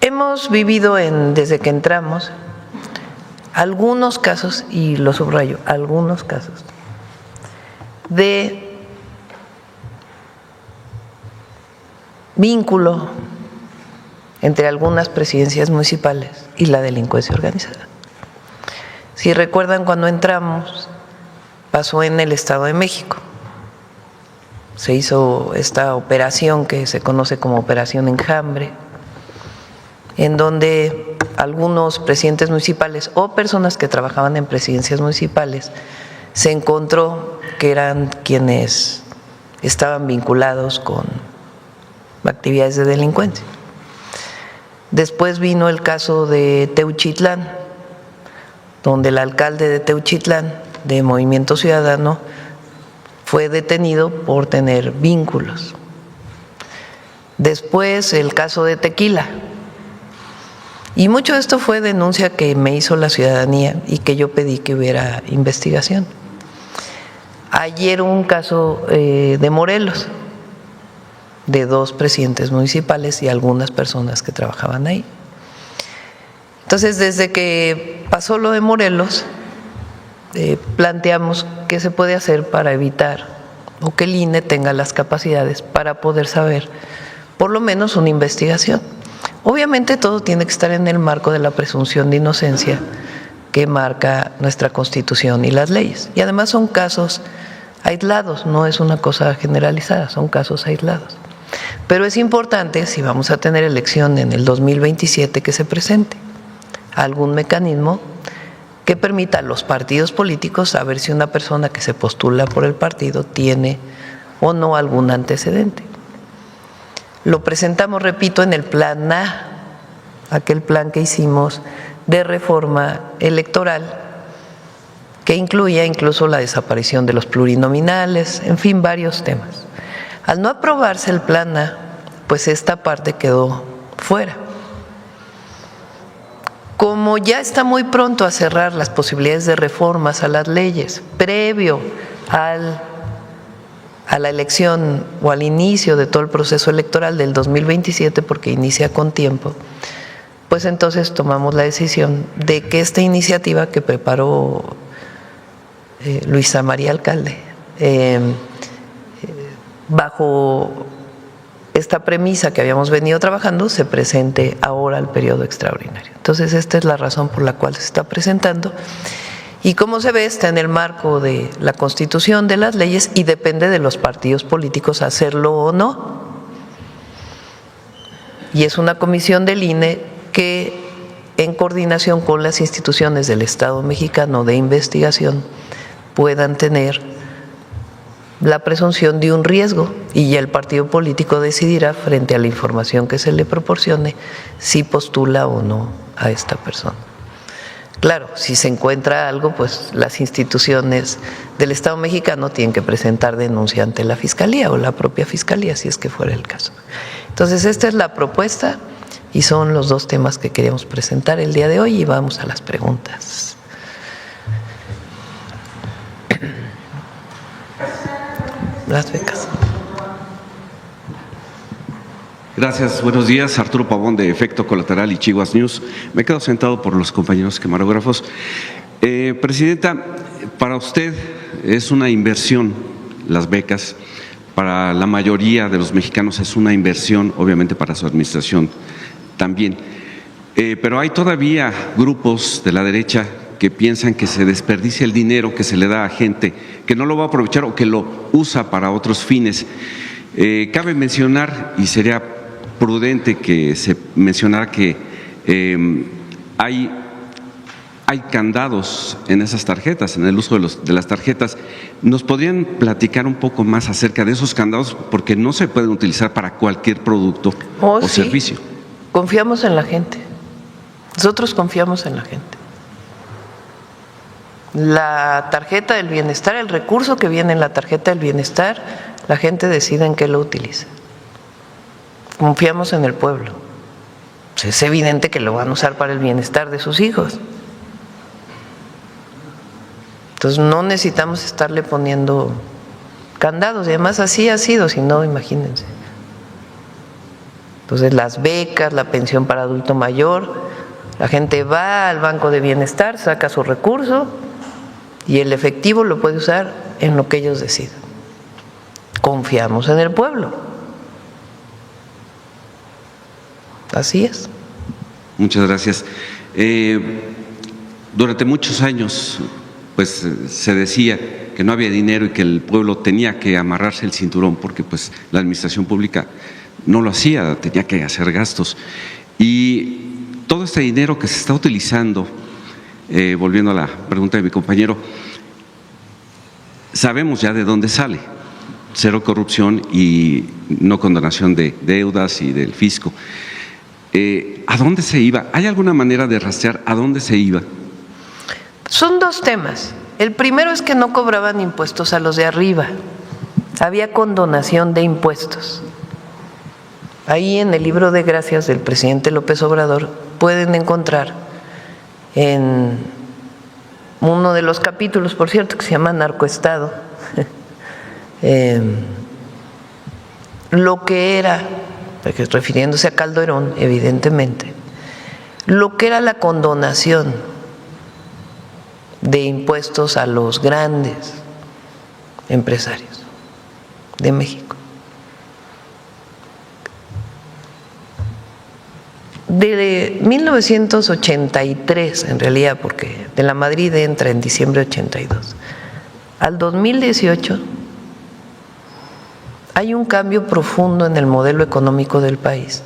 Hemos vivido desde que entramos algunos casos, y lo subrayo, algunos casos de vínculo entre algunas presidencias municipales y la delincuencia organizada. Si recuerdan, cuando entramos, pasó en el Estado de México. Se hizo esta operación que se conoce como Operación Enjambre, en donde algunos presidentes municipales o personas que trabajaban en presidencias municipales se encontró que eran quienes estaban vinculados con actividades de delincuencia. Después vino el caso de Teuchitlán, donde el alcalde de Teuchitlán, de Movimiento Ciudadano, fue detenido por tener vínculos. Después el caso de Tequila. Y mucho de esto fue denuncia que me hizo la ciudadanía y que yo pedí que hubiera investigación. Ayer un caso de Morelos, de 2 presidentes municipales y algunas personas que trabajaban ahí. Entonces, desde que pasó lo de Morelos, planteamos qué se puede hacer para evitar o que el INE tenga las capacidades para poder saber por lo menos una investigación. Obviamente todo tiene que estar en el marco de la presunción de inocencia que marca nuestra Constitución y las leyes. Y además son casos aislados, no es una cosa generalizada, son casos aislados. Pero es importante, si vamos a tener elección en el 2027, que se presente algún mecanismo que permita a los partidos políticos saber si una persona que se postula por el partido tiene o no algún antecedente. Lo presentamos, repito, en el Plan A, aquel plan que hicimos de reforma electoral, que incluía incluso la desaparición de los plurinominales, en fin, varios temas. Al no aprobarse el Plan A, pues esta parte quedó fuera. Como ya está muy pronto a cerrar las posibilidades de reformas a las leyes, previo a la elección o al inicio de todo el proceso electoral del 2027, porque inicia con tiempo, pues entonces tomamos la decisión de que esta iniciativa que preparó Luisa María Alcalde, bajo esta premisa que habíamos venido trabajando, se presente ahora al periodo extraordinario. Entonces, esta es la razón por la cual se está presentando. Y como se ve, está en el marco de la Constitución, de las leyes, y depende de los partidos políticos hacerlo o no. Y es una comisión del INE que, en coordinación con las instituciones del Estado mexicano de investigación, puedan tener la presunción de un riesgo, y ya el partido político decidirá, frente a la información que se le proporcione, si postula o no a esta persona. Claro, si se encuentra algo, pues las instituciones del Estado mexicano tienen que presentar denuncia ante la Fiscalía o la propia Fiscalía, si es que fuera el caso. Entonces, esta es la propuesta y son los 2 temas que queríamos presentar el día de hoy, y vamos a las preguntas. Las becas. Gracias, buenos días. Arturo Pavón, de Efecto Colateral y Chihuas News. Me quedo sentado por los compañeros camarógrafos. Presidenta, para usted es una inversión las becas, para la mayoría de los mexicanos es una inversión, obviamente para su administración también. Pero hay todavía grupos de la derecha que piensan que se desperdicia el dinero que se le da a gente que no lo va a aprovechar o que lo usa para otros fines. Cabe mencionar, y sería prudente que se mencionara, que hay candados en esas tarjetas, en el uso de las tarjetas. ¿Nos podrían platicar un poco más acerca de esos candados? Porque no se pueden utilizar para cualquier producto o sí. servicio. Confiamos en la gente. Nosotros confiamos en la gente. La tarjeta del bienestar, el recurso que viene en la tarjeta del bienestar, la gente decide en qué lo utiliza. Confiamos en el pueblo. Pues es evidente que lo van a usar para el bienestar de sus hijos. Entonces no necesitamos estarle poniendo candados, y además así ha sido, si no, imagínense. Entonces, las becas, la pensión para adulto mayor, la gente va al Banco de Bienestar, saca su recurso y el efectivo lo puede usar en lo que ellos decidan. Confiamos en el pueblo. Así es. Muchas gracias. Durante muchos años, pues se decía que no había dinero y que el pueblo tenía que amarrarse el cinturón porque pues la administración pública no lo hacía, tenía que hacer gastos. Y todo este dinero que se está utilizando, volviendo a la pregunta de mi compañero, sabemos ya de dónde sale: cero corrupción y no condonación de deudas y del fisco. ¿A dónde se iba? ¿Hay alguna manera de rastrear a dónde se iba? Son dos temas. El primero es que no cobraban impuestos a los de arriba, había condonación de impuestos. Ahí en el libro de gracias del presidente López Obrador pueden encontrar en uno de los capítulos, por cierto, que se llama Narcoestado, lo que era, refiriéndose a Calderón, evidentemente, lo que era la condonación de impuestos a los grandes empresarios de México. De 1983, en realidad, porque de la Madrid entra en diciembre de 82, al 2018 hay un cambio profundo en el modelo económico del país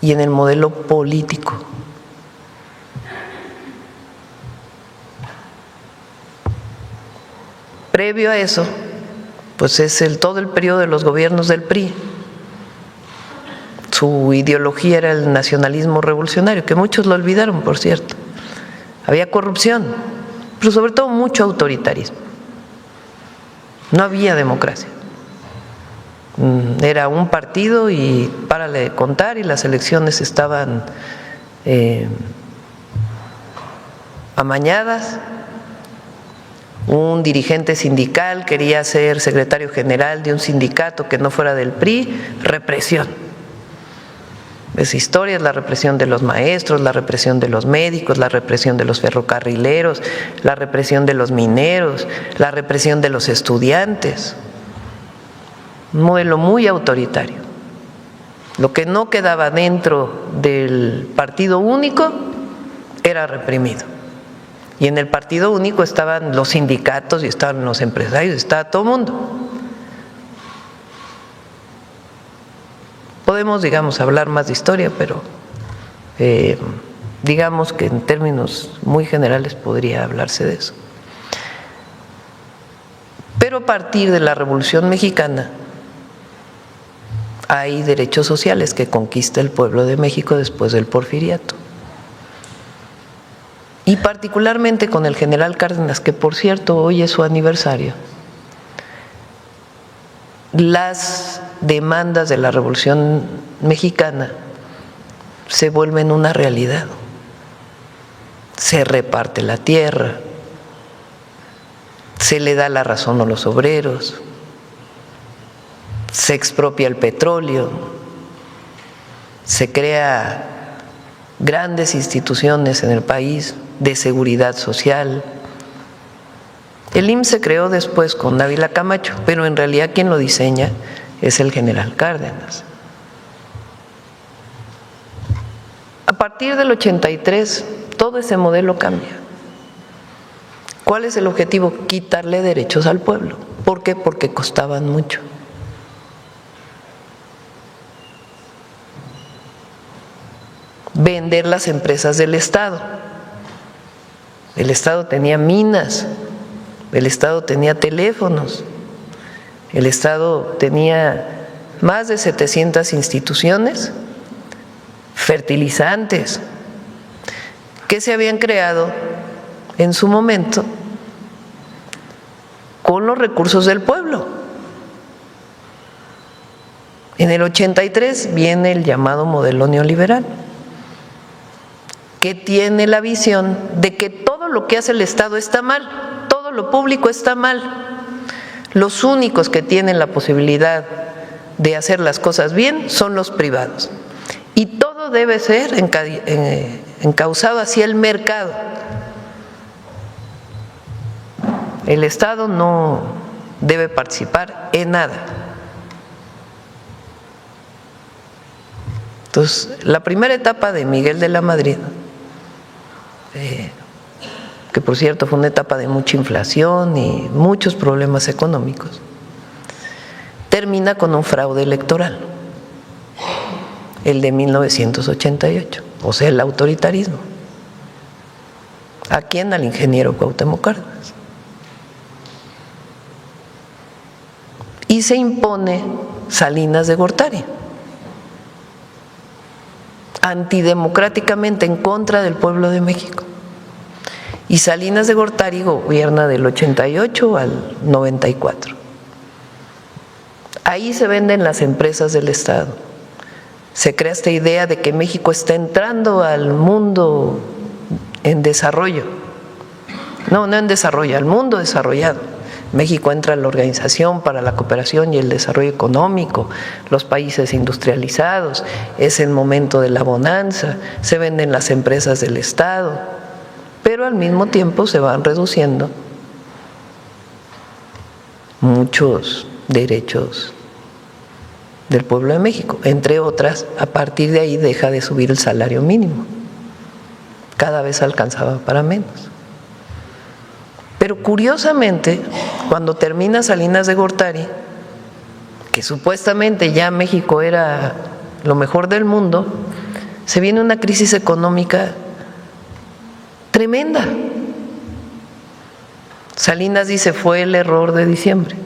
y en el modelo político. Previo a eso, pues es todo el periodo de los gobiernos del PRI. Su ideología era el nacionalismo revolucionario, que muchos lo olvidaron, por cierto. Había corrupción, pero sobre todo mucho autoritarismo. No había democracia. Era un partido y párale de contar, y las elecciones estaban amañadas. Un dirigente sindical quería ser secretario general de un sindicato que no fuera del PRI, represión. Esa historia es la represión de los maestros, la represión de los médicos, la represión de los ferrocarrileros, la represión de los mineros, la represión de los estudiantes. Un modelo muy autoritario. Lo que no quedaba dentro del partido único era reprimido. Y en el partido único estaban los sindicatos y estaban los empresarios, estaba todo el mundo. Podemos, digamos, hablar más de historia, pero digamos que en términos muy generales podría hablarse de eso. Pero a partir de la Revolución Mexicana hay derechos sociales que conquista el pueblo de México después del Porfiriato. Y particularmente con el general Cárdenas, que por cierto hoy es su aniversario, las demandas de la Revolución Mexicana se vuelven una realidad. Se reparte la tierra, se le da la razón a los obreros, se expropia el petróleo, se crea grandes instituciones en el país de seguridad social. El IMSS se creó después con Dávila Camacho, pero en realidad quien lo diseña es el general Cárdenas. A partir del 83, todo ese modelo cambia. ¿Cuál es el objetivo? Quitarle derechos al pueblo. ¿Por qué? Porque costaban mucho. Vender las empresas del Estado. El Estado tenía minas, el Estado tenía teléfonos, el Estado tenía más de 700 instituciones, fertilizantes, que se habían creado en su momento con los recursos del pueblo. En el 83 viene el llamado modelo neoliberal, que tiene la visión de que todo lo que hace el Estado está mal, todo lo público está mal. Los únicos que tienen la posibilidad de hacer las cosas bien son los privados. Y todo debe ser encauzado hacia el mercado. El Estado no debe participar en nada. Entonces, la primera etapa de Miguel de la Madrid, que por cierto fue una etapa de mucha inflación y muchos problemas económicos, termina con un fraude electoral, el de 1988, o sea, el autoritarismo. ¿A quién? Al ingeniero Cuauhtémoc Cárdenas. Y se impone Salinas de Gortari, antidemocráticamente en contra del pueblo de México. Y Salinas de Gortari gobierna del 88 al 94. Ahí se venden las empresas del Estado. Se crea esta idea de que México está entrando al mundo en desarrollo. No en desarrollo, al mundo desarrollado. México entra a la Organización para la Cooperación y el Desarrollo Económico, los países industrializados, es el momento de la bonanza, se venden las empresas del Estado, pero al mismo tiempo se van reduciendo muchos derechos del pueblo de México. Entre otras, a partir de ahí deja de subir el salario mínimo, cada vez alcanzaba para menos. Pero curiosamente, cuando termina Salinas de Gortari, que supuestamente ya México era lo mejor del mundo, se viene una crisis económica tremenda. Salinas dice, fue el error de diciembre,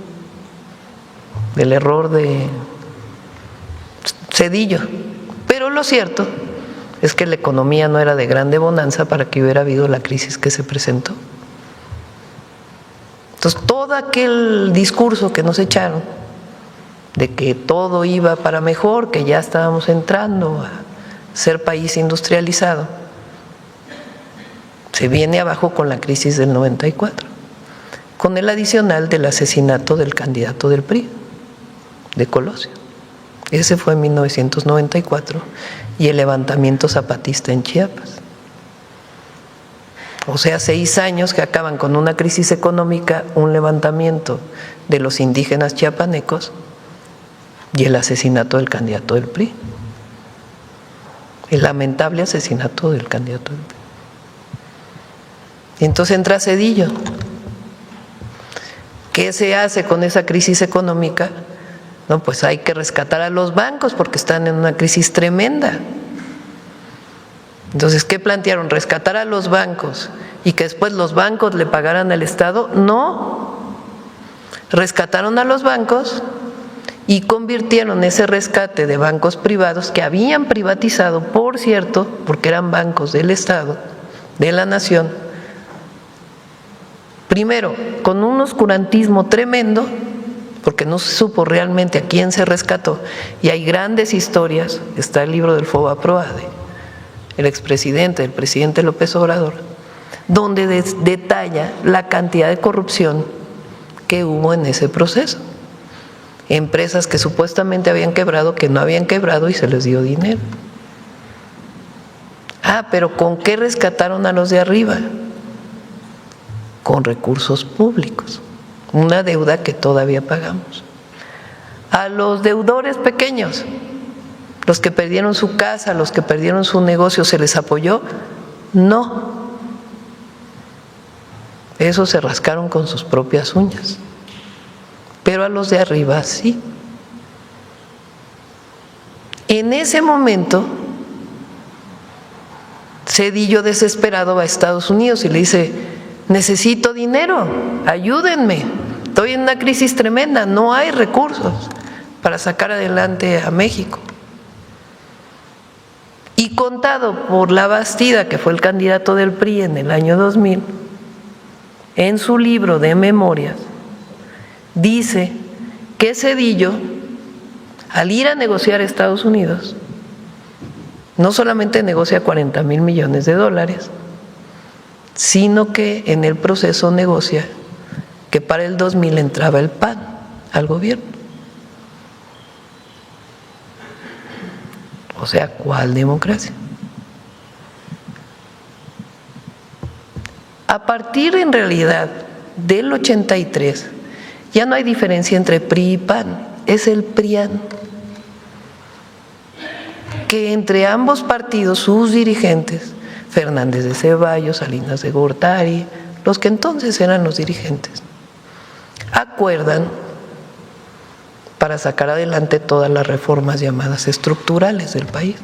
el error de Zedillo. Pero lo cierto es que la economía no era de grande bonanza para que hubiera habido la crisis que se presentó. Entonces, todo aquel discurso que nos echaron de que todo iba para mejor, que ya estábamos entrando a ser país industrializado, se viene abajo con la crisis del 94, con el adicional del asesinato del candidato del PRI, de Colosio. Ese fue en 1994, y el levantamiento zapatista en Chiapas. O sea, 6 años que acaban con una crisis económica, un levantamiento de los indígenas chiapanecos y el asesinato del candidato del PRI. El lamentable asesinato del candidato del PRI. Y entonces entra Zedillo. ¿Qué se hace con esa crisis económica? No, pues hay que rescatar a los bancos porque están en una crisis tremenda. Entonces, ¿qué plantearon? ¿Rescatar a los bancos y que después los bancos le pagaran al Estado? No. Rescataron a los bancos y convirtieron ese rescate de bancos privados que habían privatizado, por cierto, porque eran bancos del Estado, de la nación, primero, con un oscurantismo tremendo, porque no se supo realmente a quién se rescató, y hay grandes historias, está el libro del Fobaproade, el expresidente, el presidente López Obrador, donde detalla la cantidad de corrupción que hubo en ese proceso. Empresas que supuestamente habían quebrado, que no habían quebrado y se les dio dinero. Pero ¿con qué rescataron a los de arriba? Con recursos públicos, una deuda que todavía pagamos. A los deudores pequeños, los que perdieron su casa, los que perdieron su negocio, ¿se les apoyó? No. Eso se rascaron con sus propias uñas. Pero a los de arriba sí. En ese momento, Zedillo desesperado va a Estados Unidos y le dice, necesito dinero, ayúdenme, estoy en una crisis tremenda, no hay recursos para sacar adelante a México. Y contado por La Bastida, que fue el candidato del PRI en el año 2000, en su libro de memorias, dice que Zedillo, al ir a negociar a Estados Unidos, no solamente negocia 40,000 millones de dólares, sino que en el proceso negocia que para el 2000 entraba el PAN al gobierno. O sea, ¿cuál democracia? A partir en realidad del 83 ya no hay diferencia entre PRI y PAN, es el PRIAN, que entre ambos partidos sus dirigentes, Fernández de Ceballos, Salinas de Gortari, los que entonces eran los dirigentes, acuerdan para sacar adelante todas las reformas llamadas estructurales del país.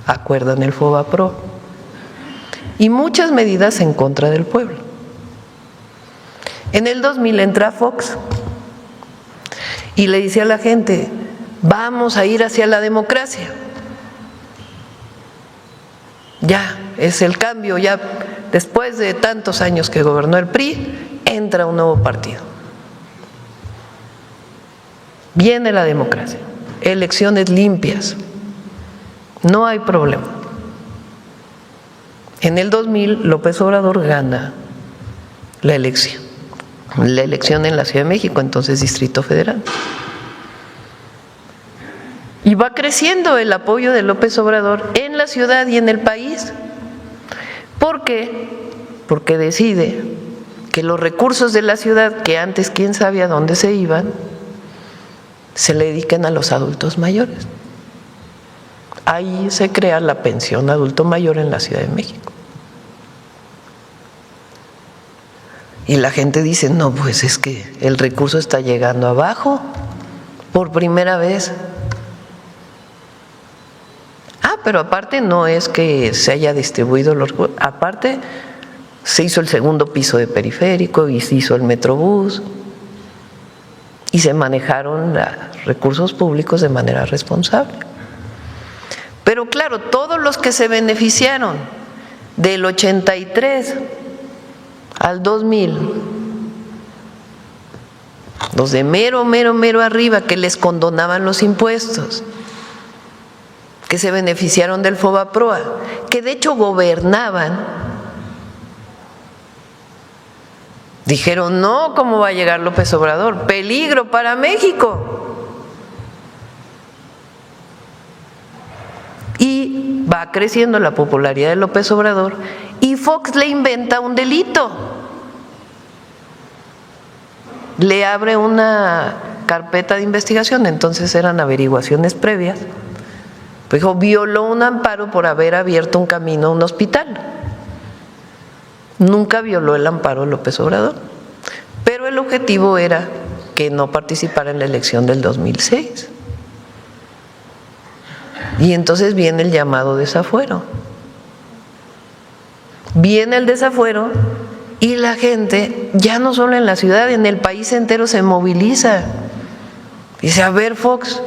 Acuerdan el FOBAPROA y muchas medidas en contra del pueblo. En el 2000 entra Fox y le dice a la gente, vamos a ir hacia la democracia. Ya es el cambio, ya después de tantos años que gobernó el PRI, entra un nuevo partido. Viene la democracia, elecciones limpias, no hay problema. En el 2000 López Obrador gana la elección en la Ciudad de México, entonces Distrito Federal. Y va creciendo el apoyo de López Obrador en la ciudad y en el país. ¿Por qué? Porque decide que los recursos de la ciudad, que antes quién sabe a dónde se iban, se le dediquen a los adultos mayores. Ahí se crea la pensión adulto mayor en la Ciudad de México. Y la gente dice, no, pues es que el recurso está llegando abajo por primera vez. Pero aparte no es que se haya distribuido los recursos, aparte se hizo el segundo piso de periférico y se hizo el Metrobús y se manejaron los recursos públicos de manera responsable. Pero claro, todos los que se beneficiaron del 83 al 2000, los de mero arriba que les condonaban los impuestos, que se beneficiaron del FOBAPROA, que de hecho gobernaban, dijeron, no, ¿cómo va a llegar López Obrador? Peligro para México. Y va creciendo la popularidad de López Obrador y Fox le inventa un delito. Le abre una carpeta de investigación, entonces eran averiguaciones previas. Dijo, violó un amparo por haber abierto un camino a un hospital. Nunca violó el amparo de López Obrador, pero el objetivo era que no participara en la elección del 2006. Y entonces viene el llamado desafuero. Viene el desafuero y la gente, ya no solo en la ciudad, en el país entero se moviliza. Dice, a ver, Fox,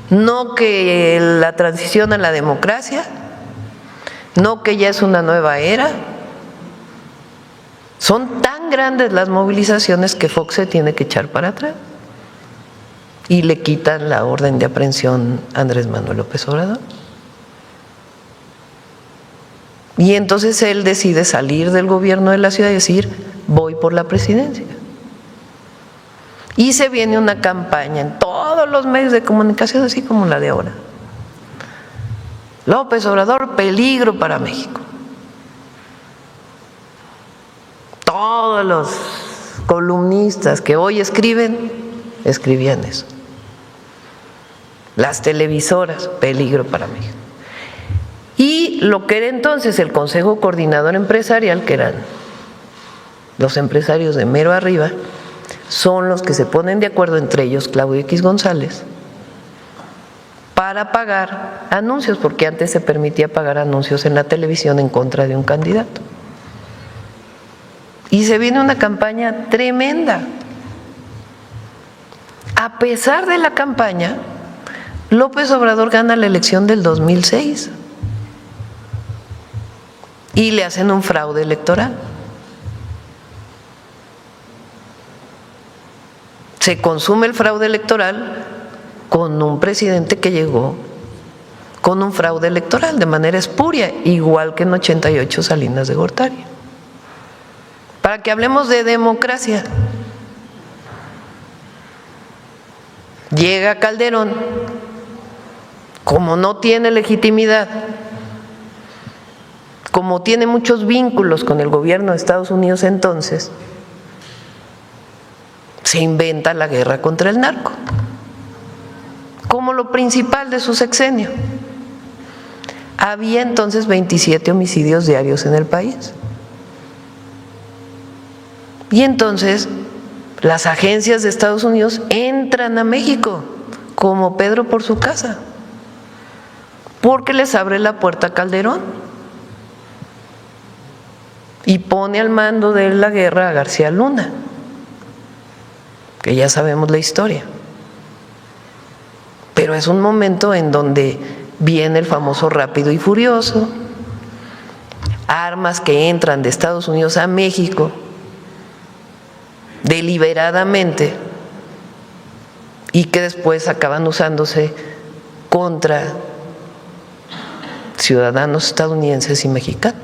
no que la transición a la democracia, no que ya es una nueva era. Son tan grandes las movilizaciones que Fox se tiene que echar para atrás y le quitan la orden de aprehensión a Andrés Manuel López Obrador. Y entonces él decide salir del gobierno de la ciudad y decir, voy por la presidencia. Y se viene una campaña en todos los medios de comunicación, así como la de ahora. López Obrador, peligro para México. Todos los columnistas que hoy escriben, escribían eso. Las televisoras, peligro para México. Y lo que era entonces el Consejo Coordinador Empresarial, que eran los empresarios de mero arriba, son los que se ponen de acuerdo entre ellos, Claudio X González, para pagar anuncios, porque antes se permitía pagar anuncios en la televisión en contra de un candidato. Y se viene una campaña tremenda. A pesar de la campaña, López Obrador gana la elección del 2006 y le hacen un fraude electoral. Se consume el fraude electoral con un presidente que llegó con un fraude electoral de manera espuria, igual que en 88 Salinas de Gortari. Para que hablemos de democracia. Llega Calderón como no tiene legitimidad, como tiene muchos vínculos con el gobierno de Estados Unidos entonces, se inventa la guerra contra el narco como lo principal de su sexenio. Había entonces 27 homicidios diarios en el país. Y entonces las agencias de Estados Unidos entran a México como Pedro por su casa, porque les abre la puerta a Calderón y pone al mando de la guerra a García Luna, que ya sabemos la historia. Pero es un momento en donde viene el famoso Rápido y Furioso, armas que entran de Estados Unidos a México deliberadamente y que después acaban usándose contra ciudadanos estadounidenses y mexicanos.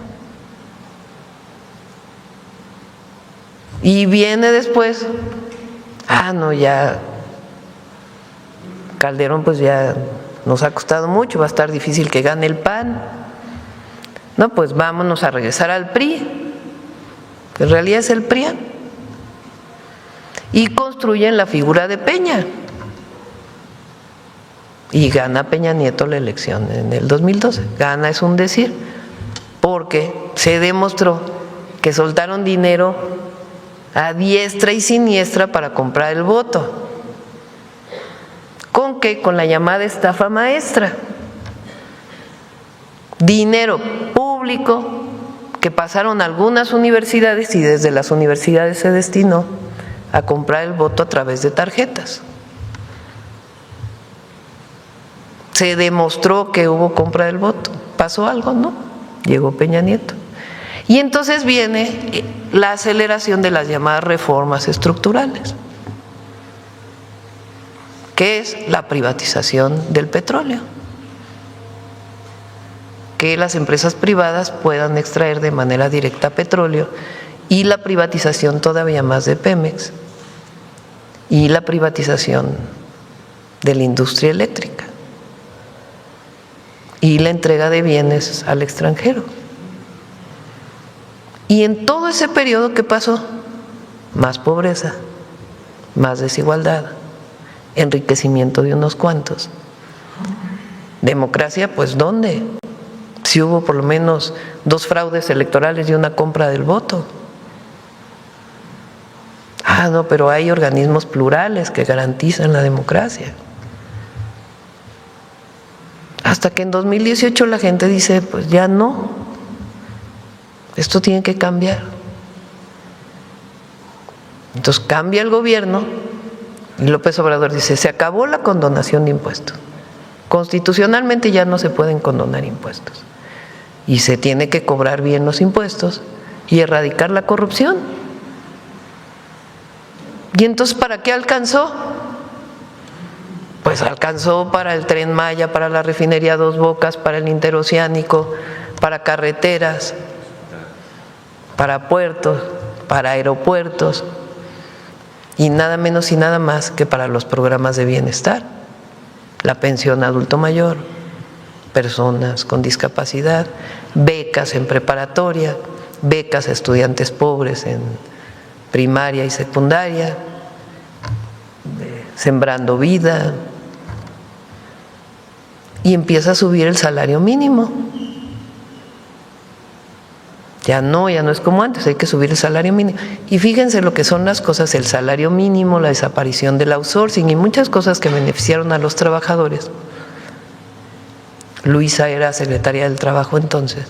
Y viene después, no, ya Calderón pues ya nos ha costado mucho, va a estar difícil que gane el PAN. No, pues vámonos a regresar al PRI, que en realidad es el PRIAN. Y construyen la figura de Peña. Y gana Peña Nieto la elección en el 2012. Gana es un decir, porque se demostró que soltaron dinero a diestra y siniestra para comprar el voto. ¿Con qué? Con la llamada estafa maestra. Dinero público que pasaron algunas universidades y desde las universidades se destinó a comprar el voto a través de tarjetas. Se demostró que hubo compra del voto. ¿Pasó algo? No. Llegó Peña Nieto. Y entonces viene la aceleración de las llamadas reformas estructurales, que es la privatización del petróleo, que las empresas privadas puedan extraer de manera directa petróleo, y la privatización todavía más de Pemex, y la privatización de la industria eléctrica, y la entrega de bienes al extranjero. Y en todo ese periodo, ¿qué pasó? Más pobreza, más desigualdad, enriquecimiento de unos cuantos. Democracia, pues ¿dónde? Si hubo por lo menos 2 fraudes electorales y una compra del voto. No, pero hay organismos plurales que garantizan la democracia. Hasta que en 2018 la gente dice, pues ya no, esto tiene que cambiar. Entonces cambia el gobierno y López Obrador dice, se acabó la condonación de impuestos. Constitucionalmente ya no se pueden condonar impuestos y se tiene que cobrar bien los impuestos y erradicar la corrupción. ¿Y entonces para qué alcanzó? Pues alcanzó para el Tren Maya, para la refinería Dos Bocas, para el interoceánico, para carreteras, para puertos, para aeropuertos, y nada menos y nada más que para los programas de bienestar, la pensión adulto mayor, personas con discapacidad, becas en preparatoria, becas a estudiantes pobres en primaria y secundaria, Sembrando Vida, y empieza a subir el salario mínimo. Ya no es como antes, hay que subir el salario mínimo. Y fíjense lo que son las cosas, el salario mínimo, la desaparición del outsourcing y muchas cosas que beneficiaron a los trabajadores. Luisa era secretaria del Trabajo entonces.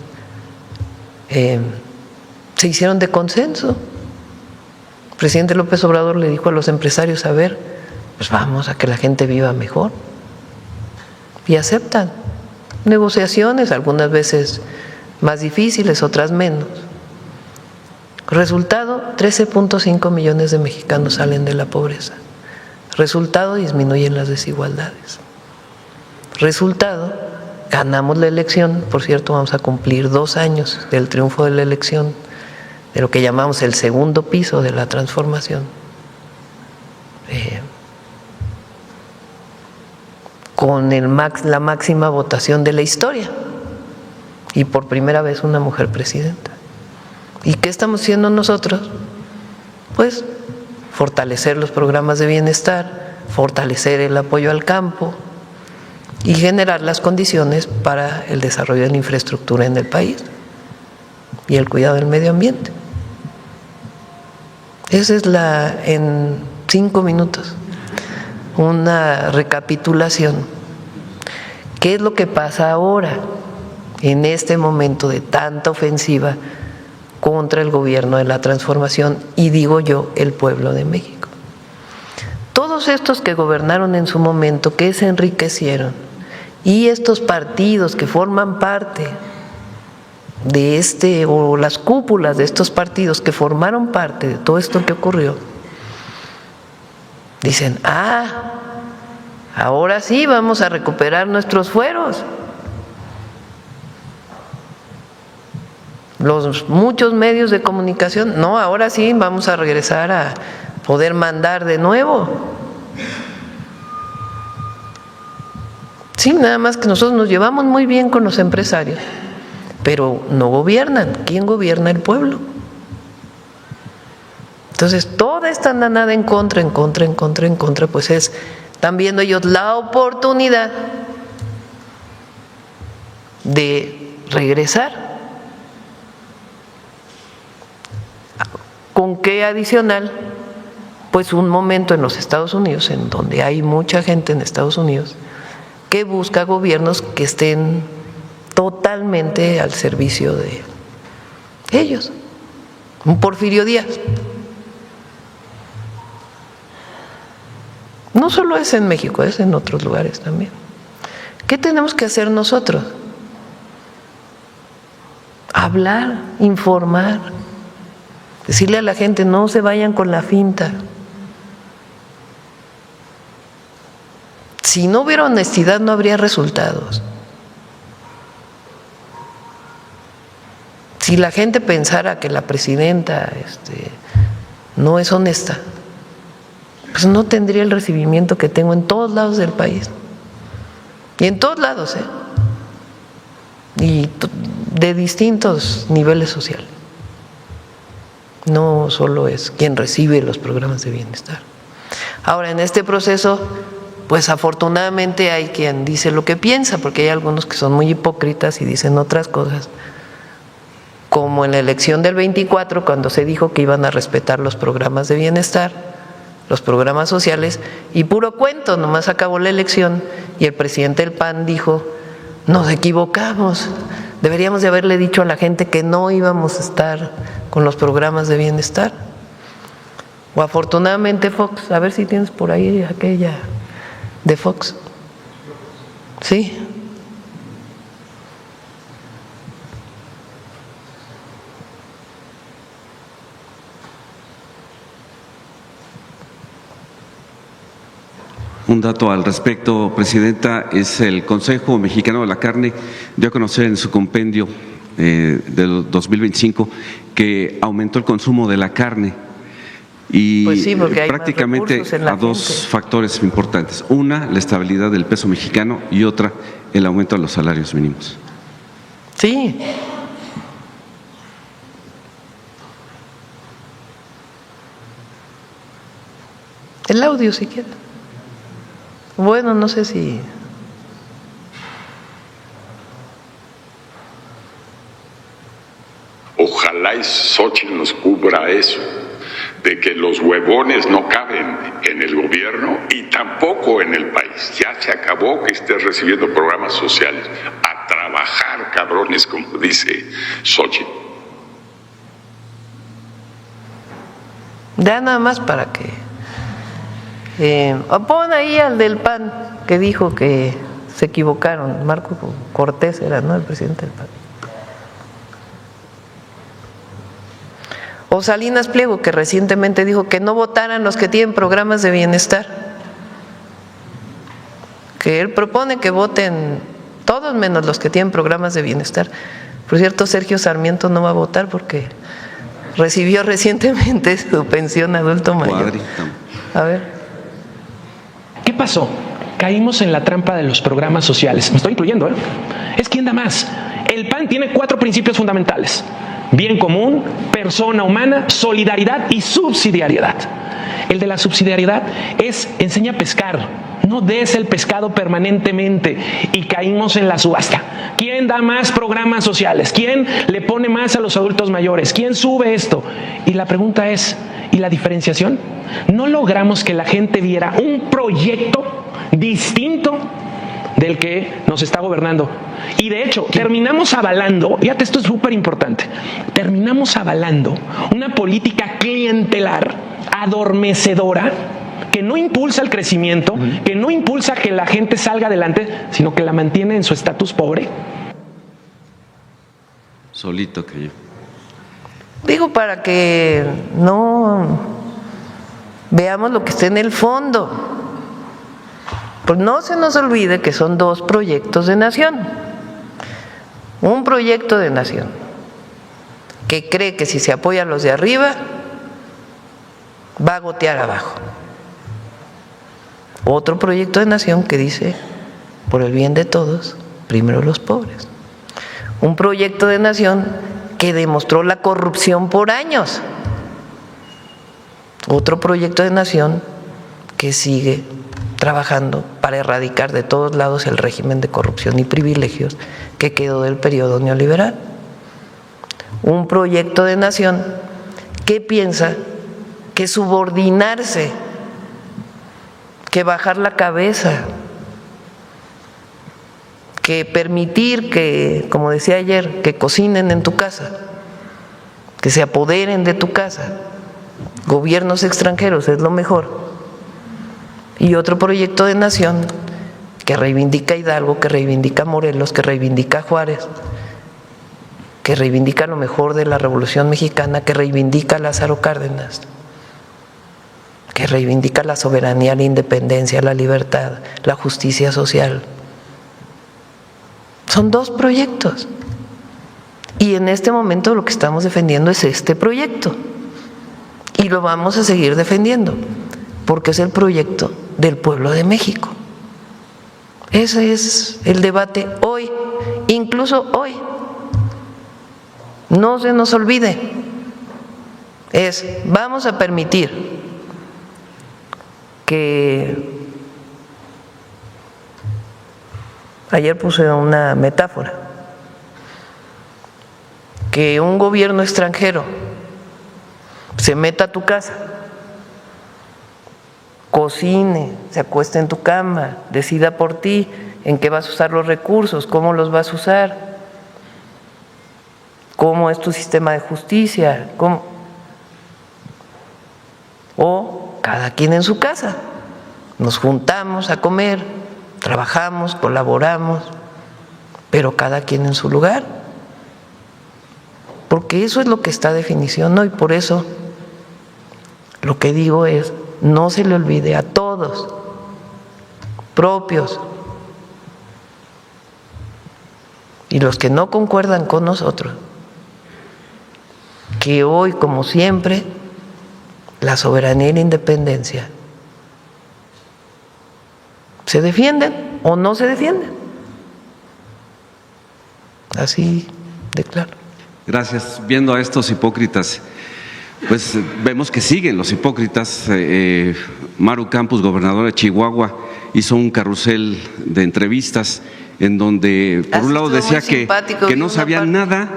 Se hicieron de consenso. El presidente López Obrador le dijo a los empresarios, a ver, pues vamos a que la gente viva mejor. Y aceptan negociaciones, algunas veces más difíciles, otras menos. Resultado, 13.5 millones de mexicanos salen de la pobreza. Resultado, disminuyen las desigualdades. Resultado, ganamos la elección. Por cierto, vamos a cumplir 2 años del triunfo de la elección, de lo que llamamos el segundo piso de la transformación. con la máxima votación de la historia y por primera vez una mujer presidenta. ¿Y qué estamos haciendo nosotros? Pues fortalecer los programas de bienestar, fortalecer el apoyo al campo y generar las condiciones para el desarrollo de la infraestructura en el país y el cuidado del medio ambiente. Esa es en 5 minutos, una recapitulación. ¿Qué es lo que pasa ahora, en este momento de tanta ofensiva contra el gobierno de la transformación y, digo yo, el pueblo de México? Todos estos que gobernaron en su momento, que se enriquecieron, y estos partidos que forman parte de o las cúpulas de estos partidos que formaron parte de todo esto que ocurrió, dicen, ahora sí vamos a recuperar nuestros fueros. Los muchos medios de comunicación, no, ahora sí vamos a regresar a poder mandar de nuevo. Sí, nada más que nosotros nos llevamos muy bien con los empresarios, pero no gobiernan. ¿Quién gobierna? El pueblo. Entonces, toda esta andanada en contra, pues están viendo ellos la oportunidad de regresar. ¿Con qué adicional? Pues un momento en los Estados Unidos, en donde hay mucha gente en Estados Unidos que busca gobiernos que estén totalmente al servicio de ellos. Un Porfirio Díaz. No solo es en México, es en otros lugares también. ¿Qué tenemos que hacer nosotros? Hablar, informar, decirle a la gente, no se vayan con la finta. Si no hubiera honestidad, no habría resultados. Si la gente pensara que la presidenta no es honesta, pues no tendría el recibimiento que tengo en todos lados del país. Y en todos lados, y de distintos niveles sociales. No solo es quien recibe los programas de bienestar. Ahora, en este proceso, pues afortunadamente hay quien dice lo que piensa, porque hay algunos que son muy hipócritas y dicen otras cosas, como en la elección del 24, cuando se dijo que iban a respetar los programas de bienestar, los programas sociales, y puro cuento, nomás acabó la elección y el presidente del PAN dijo, nos equivocamos, deberíamos de haberle dicho a la gente que no íbamos a estar con los programas de bienestar. O afortunadamente Fox, a ver si tienes por ahí aquella de Fox. Sí. Un dato al respecto, Presidenta, es el Consejo Mexicano de la Carne dio a conocer en su compendio del 2025 que aumentó el consumo de la carne y pues sí, porque hay prácticamente a dos factores importantes. Una, la estabilidad del peso mexicano y otra, el aumento de los salarios mínimos. Sí. El audio, si quieres. Bueno, no sé si… Ojalá y Xochitl nos cubra eso, de que los huevones no caben en el gobierno y tampoco en el país. Ya se acabó que estés recibiendo programas sociales. A trabajar, cabrones, como dice Xochitl. Ya nada más para que… pon ahí al del PAN que dijo que se equivocaron. Marco Cortés era, ¿no?, el presidente del PAN. O Salinas Pliego, que recientemente dijo que no votaran los que tienen programas de bienestar, que él propone que voten todos menos los que tienen programas de bienestar. Por cierto, Sergio Sarmiento no va a votar porque recibió recientemente su pensión adulto mayor. A ver. ¿Qué pasó? caímos en la trampa de los programas sociales. Me estoy incluyendo, ¿eh? Es quien da más. El PAN tiene 4 principios fundamentales: bien común, persona humana, solidaridad y subsidiariedad. El de la subsidiariedad enseña a pescar. No des el pescado permanentemente, y caímos en la subasta. ¿Quién da más programas sociales? ¿Quién le pone más a los adultos mayores? ¿Quién sube esto? Y la pregunta es, ¿y la diferenciación? No logramos que la gente viera un proyecto distinto del que nos está gobernando. Y de hecho, terminamos avalando, fíjate, esto es súper importante, terminamos avalando una política clientelar, adormecedora, que no impulsa el crecimiento, que no impulsa que la gente salga adelante, sino que la mantiene en su estatus pobre. Solito que yo. Digo, para que no veamos lo que está en el fondo. Pues no se nos olvide que son 2 proyectos de nación. Un proyecto de nación que cree que si se apoya a los de arriba, va a gotear abajo. Otro proyecto de nación que dice, por el bien de todos, primero los pobres. Un proyecto de nación que demostró la corrupción por años. Otro proyecto de nación que sigue trabajando para erradicar de todos lados el régimen de corrupción y privilegios que quedó del periodo neoliberal. Un proyecto de nación que piensa que subordinarse, que bajar la cabeza, que permitir que, como decía ayer, que cocinen en tu casa, que se apoderen de tu casa, gobiernos extranjeros es lo mejor. Y otro proyecto de nación que reivindica Hidalgo, que reivindica Morelos, que reivindica Juárez, que reivindica lo mejor de la Revolución Mexicana, que reivindica a Lázaro Cárdenas, que reivindica la soberanía, la independencia, la libertad, la justicia social. Son 2 proyectos. Y en este momento lo que estamos defendiendo es este proyecto. Y lo vamos a seguir defendiendo, porque es el proyecto del pueblo de México. Ese es el debate hoy, incluso hoy. No se nos olvide. Vamos a permitir que, ayer puse una metáfora, que un gobierno extranjero se meta a tu casa, cocine, se acueste en tu cama, decida por ti en qué vas a usar los recursos, cómo los vas a usar, cómo es tu sistema de justicia, o cada quien en su casa. Nos juntamos a comer, trabajamos, colaboramos, pero cada quien en su lugar. Porque eso es lo que está definición, ¿no? Y por eso lo que digo es, no se le olvide a todos, propios, y los que no concuerdan con nosotros, que hoy, como siempre, la soberanía y la independencia se defienden o no se defienden. Así de claro. Gracias. Viendo a estos hipócritas, pues vemos que siguen los hipócritas. Maru Campos, gobernadora de Chihuahua, hizo un carrusel de entrevistas en donde por un lado decía que no sabía nada,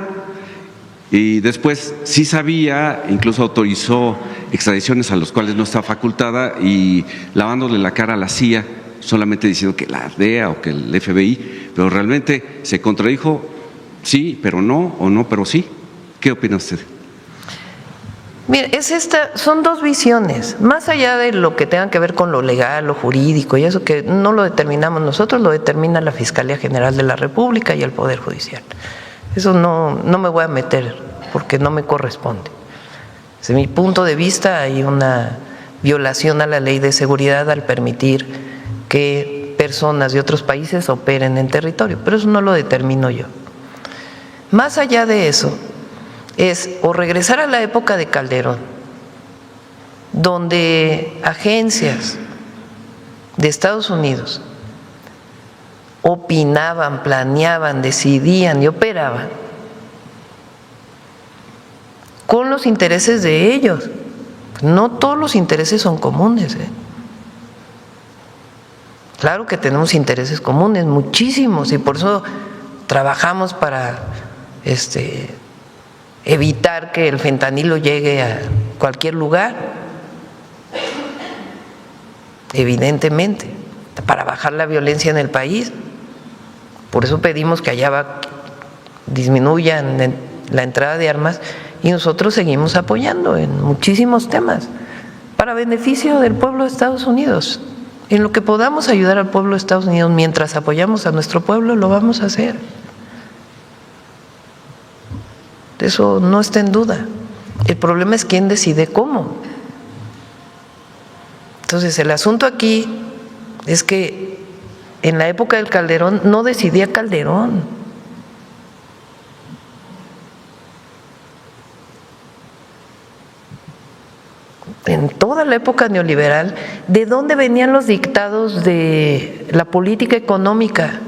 y después sí sabía, incluso autorizó extradiciones a los cuales no está facultada, y lavándole la cara a la CIA, solamente diciendo que la DEA o que el FBI, pero realmente se contradijo, sí, pero no, o no, pero sí. ¿Qué opina usted? Mire, son 2 visiones, más allá de lo que tenga que ver con lo legal, lo jurídico y eso, que no lo determinamos nosotros, lo determina la Fiscalía General de la República y el Poder Judicial. Eso no me voy a meter porque no me corresponde. Desde mi punto de vista hay una violación a la ley de seguridad al permitir que personas de otros países operen en territorio, pero eso no lo determino yo. Más allá de eso, es o regresar a la época de Calderón, donde agencias de Estados Unidos opinaban, planeaban, decidían y operaban con los intereses de ellos. No todos los intereses son comunes, ¿eh? Claro que tenemos intereses comunes, muchísimos, y por eso trabajamos para evitar que el fentanilo llegue a cualquier lugar, evidentemente, para bajar la violencia en el país. Por eso pedimos que allá disminuyan la entrada de armas, y nosotros seguimos apoyando en muchísimos temas para beneficio del pueblo de Estados Unidos. En lo que podamos ayudar al pueblo de Estados Unidos mientras apoyamos a nuestro pueblo, lo vamos a hacer. Eso no está en duda. El problema es quién decide cómo. Entonces, el asunto aquí es que en la época del Calderón no decidía Calderón. En toda la época neoliberal, ¿de dónde venían los dictados de la política económica?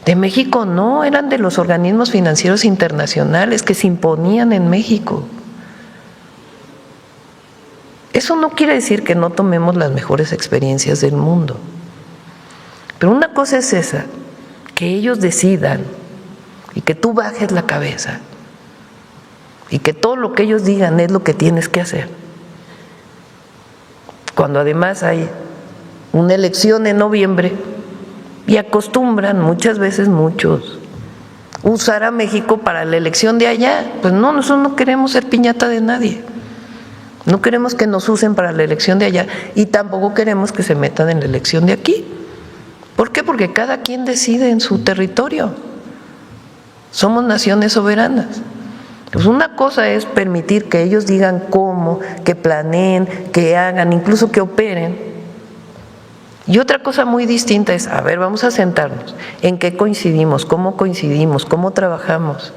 De México no, eran de los organismos financieros internacionales que se imponían en México. Eso no quiere decir que no tomemos las mejores experiencias del mundo. Pero una cosa es esa, que ellos decidan y que tú bajes la cabeza y que todo lo que ellos digan es lo que tienes que hacer. Cuando además hay una elección en noviembre y acostumbran muchas veces muchos usar a México para la elección de allá. Pues no, nosotros no queremos ser piñata de nadie. No queremos que nos usen para la elección de allá y tampoco queremos que se metan en la elección de aquí. ¿Por qué? Porque cada quien decide en su territorio. Somos naciones soberanas. Pues una cosa es permitir que ellos digan cómo, que planeen, que hagan, incluso que operen. Y otra cosa muy distinta es, a ver, vamos a sentarnos, ¿en qué coincidimos? ¿Cómo trabajamos?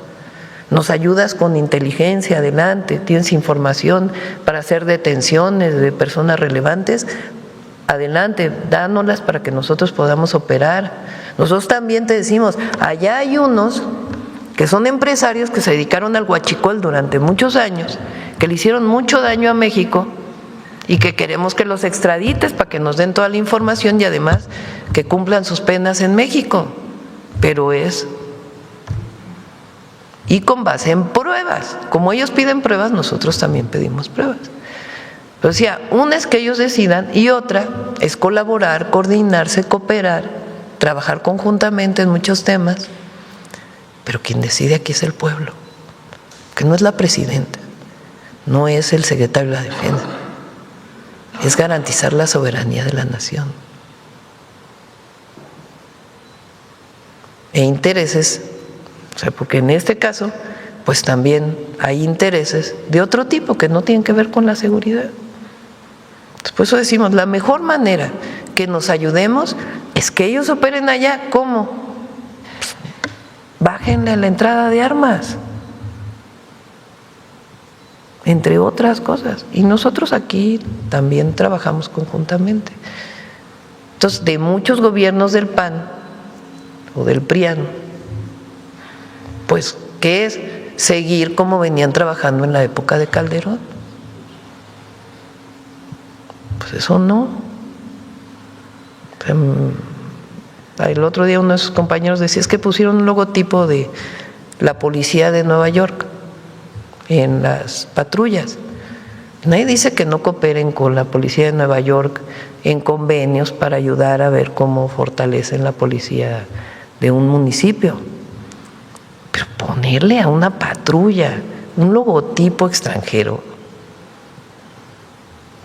¿Nos ayudas con inteligencia? Adelante, ¿tienes información para hacer detenciones de personas relevantes? Adelante, dánoslas para que nosotros podamos operar. Nosotros también te decimos, allá hay unos que son empresarios que se dedicaron al huachicol durante muchos años, que le hicieron mucho daño a México y que queremos que los extradites para que nos den toda la información y además que cumplan sus penas en México. Pero y con base en pruebas. Como ellos piden pruebas, nosotros también pedimos pruebas. O sea, una es que ellos decidan y otra es colaborar, coordinarse, cooperar, trabajar conjuntamente en muchos temas. Pero quien decide aquí es el pueblo, que no es la presidenta, no es el secretario de la Defensa, es garantizar la soberanía de la nación. E intereses, o sea, porque en este caso, pues también hay intereses de otro tipo que no tienen que ver con la seguridad. Entonces, por eso decimos, la mejor manera que nos ayudemos es que ellos operen allá. ¿Cómo? Bájenle la entrada de armas, entre otras cosas. Y nosotros aquí también trabajamos conjuntamente. Entonces, de muchos gobiernos del PAN o del PRIAN, pues, ¿qué es? Seguir como venían trabajando en la época de Calderón. Pues eso no. El otro día uno de sus compañeros decía, es que pusieron un logotipo de la policía de Nueva York en las patrullas. Nadie dice que no cooperen con la policía de Nueva York en convenios para ayudar a ver cómo fortalecen la policía de un municipio. Pero ponerle a una patrulla un logotipo extranjero,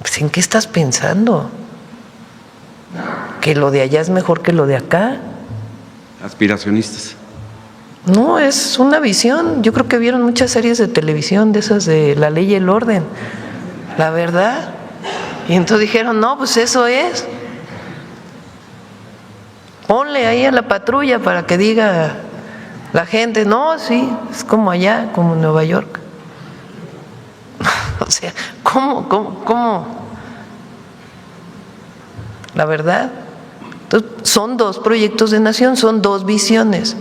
pues ¿en qué estás pensando? ¿Que lo de allá es mejor que lo de acá? Aspiracionistas. No, es una visión. Yo creo que vieron muchas series de televisión de esas de La Ley y el Orden, la verdad. Y entonces dijeron, no, pues eso es. Ponle ahí a la patrulla para que diga la gente, no, sí, es como allá, como en Nueva York. O sea, ¿cómo? La verdad. Entonces, son dos proyectos de nación, son dos visiones.